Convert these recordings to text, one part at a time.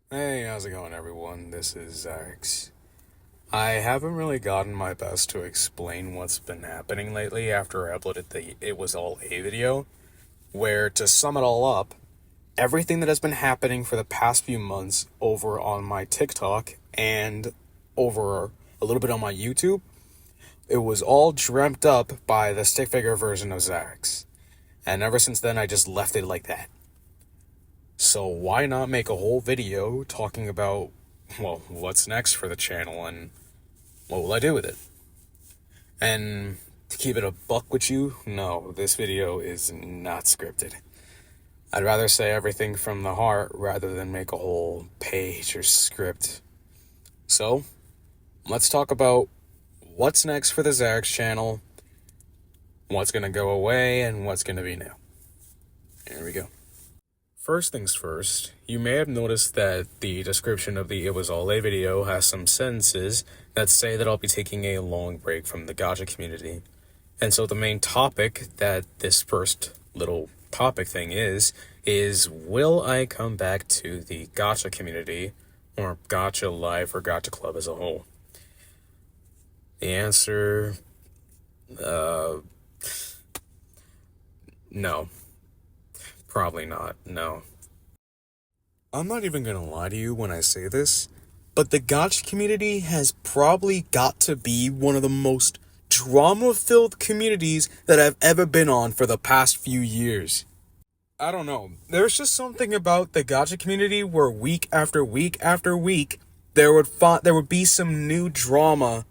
Hey, how's it going, everyone? This is Zax. I haven't really gotten my best to explain what's been happening lately after I uploaded the It Was All A video, where, to sum it all up, everything that has been happening for the past few months over on my TikTok and over a little bit on my YouTube, it was all dreamt up by the stick figure version of Zax. And ever since then, I just left it like that. So why not make a whole video talking about, well, what's next for the channel and what will I do with it? And to keep it a buck with you, no, this video is not scripted. I'd rather say everything from the heart rather than make a whole page or script. So, let's talk about what's next for the Zax channel, what's gonna go away, and what's gonna be new. Here we go. First things first, you may have noticed that the description of the It Was All A video has some sentences that say that I'll be taking a long break from the Gacha community. And so the main topic that this first little topic thing is will I come back to the Gacha community, or Gacha Life, or Gacha Club as a whole? The answer, no. Probably not, no. I'm not even gonna lie to you when I say this, but the Gacha community has probably got to be one of the most drama-filled communities that I've ever been on for the past few years. I don't know, there's just something about the Gacha community where week after week after week, there would be some new drama,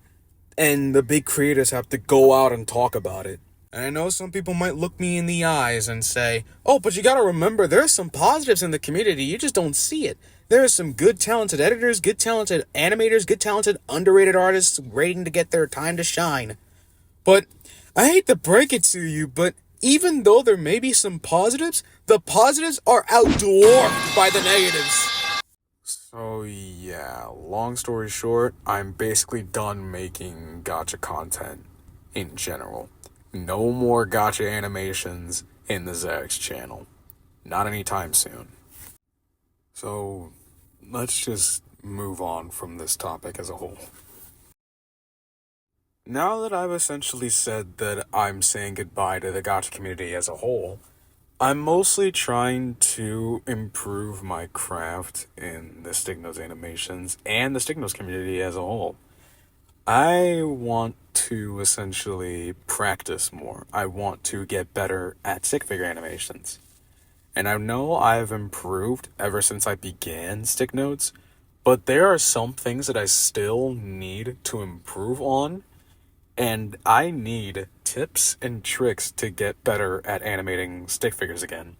and the big creators have to go out and talk about it. And I know some people might look me in the eyes and say, oh, but you gotta remember, there's some positives in the community, you just don't see it. There are some good talented editors, good talented animators, good talented underrated artists waiting to get their time to shine. But I hate to break it to you, but even though there may be some positives, the positives are outdwarfed by the negatives. So yeah, long story short, I'm basically done making gacha content in general. No more gacha animations in the Zax channel. Not anytime soon. So, let's just move on from this topic as a whole. Now that I've essentially said that I'm saying goodbye to the gacha community as a whole, I'm mostly trying to improve my craft in the Stignos animations and the Stignos community as a whole. I want to essentially practice more. I want to get better at stick figure animations. And I know I've improved ever since I began stick notes, but there are some things that I still need to improve on, and I need tips and tricks to get better at animating stick figures again.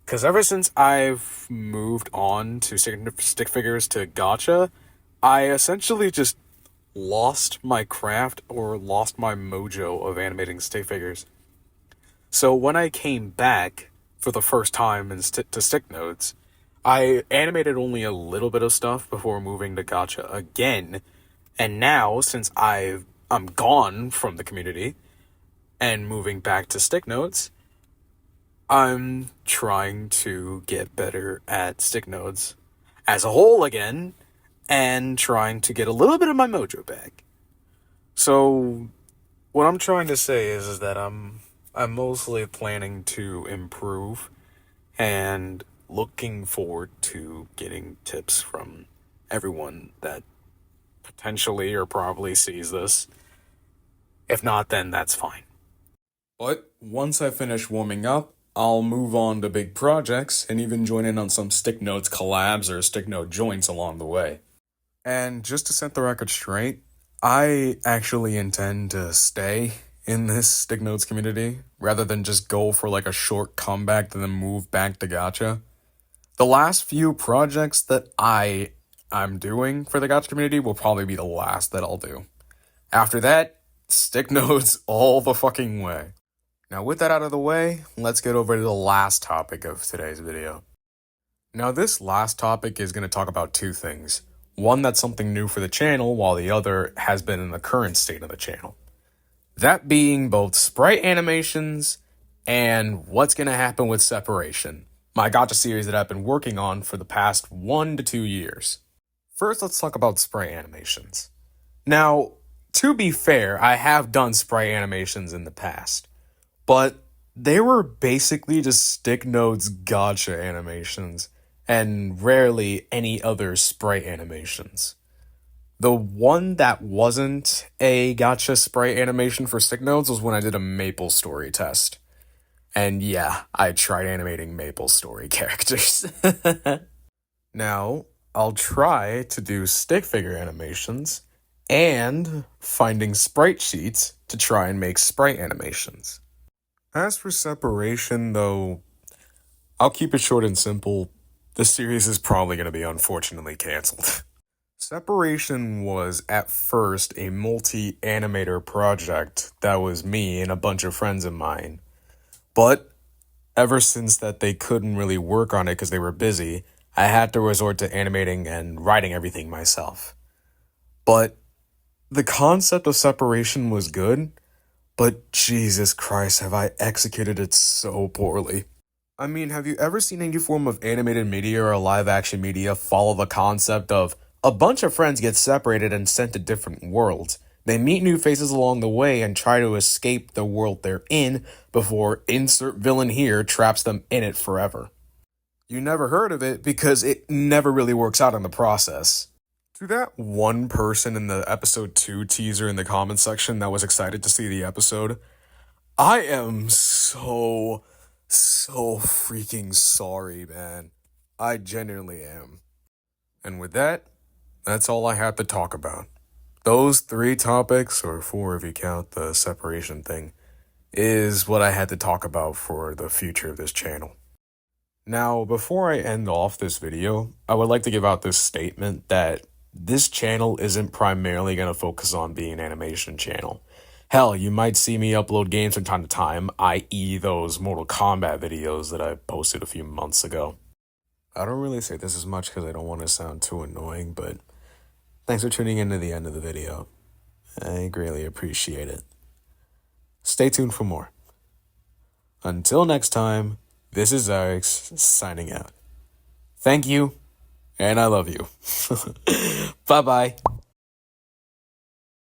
Because ever since I've moved on to stick figures to gacha, I essentially just lost my craft or lost my mojo of animating stick figures. So when I came back for the first time to stick notes, I animated only a little bit of stuff before moving to gacha again. And now, since I'm gone from the community and moving back to stick notes, I'm trying to get better at stick notes as a whole again, and trying to get a little bit of my mojo back. So, what I'm trying to say is that I'm mostly planning to improve and looking forward to getting tips from everyone that potentially or probably sees this. If not, then that's fine. But once I finish warming up, I'll move on to big projects and even join in on some Stick Notes collabs or Stick Note joints along the way. And just to set the record straight, I actually intend to stay in this Stick Notes community rather than just go for like a short comeback and then move back to gacha. The last few projects that I'm doing for the gacha community will probably be the last that I'll do. After that, Stick Notes all the fucking way. Now with that out of the way, let's get over to the last topic of today's video. Now this last topic is going to talk about two things. One that's something new for the channel, while the other has been in the current state of the channel. That being both sprite animations and what's going to happen with separation. my Gacha series that I've been working on for the past 1 to 2 years. First, let's talk about spray animations. Now, to be fair, I have done spray animations in the past, but they were basically just stick nodes Gacha animations, and rarely any other spray animations. The one that wasn't a Gacha spray animation for stick nodes was when I did a Maple Story test. And yeah, I tried animating Maple Story characters. Now, I'll try to do stick figure animations and finding sprite sheets to try and make sprite animations. As for separation, though, I'll keep it short and simple. The series is probably going to be unfortunately canceled. Separation was at first a multi-animator project that was me and a bunch of friends of mine. But ever since that they couldn't really work on it because they were busy, I had to resort to animating and writing everything myself. But the concept of separation was good, but Jesus Christ, have I executed it so poorly. I mean, have you ever seen any form of animated media or live action media follow the concept of a bunch of friends get separated and sent to different worlds? They meet new faces along the way and try to escape the world they're in before insert villain here traps them in it forever. You never heard of it because it never really works out in the process. To that one person in the episode 2 teaser in the comments section that was excited to see the episode, I am so freaking sorry, man. I genuinely am. And with that, that's all I have to talk about. Those 3 topics, or 4 if you count the separation thing, is what I had to talk about for the future of this channel. Now, before I end off this video, I would like to give out this statement that this channel isn't primarily going to focus on being an animation channel. Hell, you might see me upload games from time to time, i.e. those Mortal Kombat videos that I posted a few months ago. I don't really say this as much because I don't want to sound too annoying, but thanks for tuning in to the end of the video. I greatly appreciate it. Stay tuned for more. Until next time, this is Alex signing out. Thank you, and I love you. Bye-bye.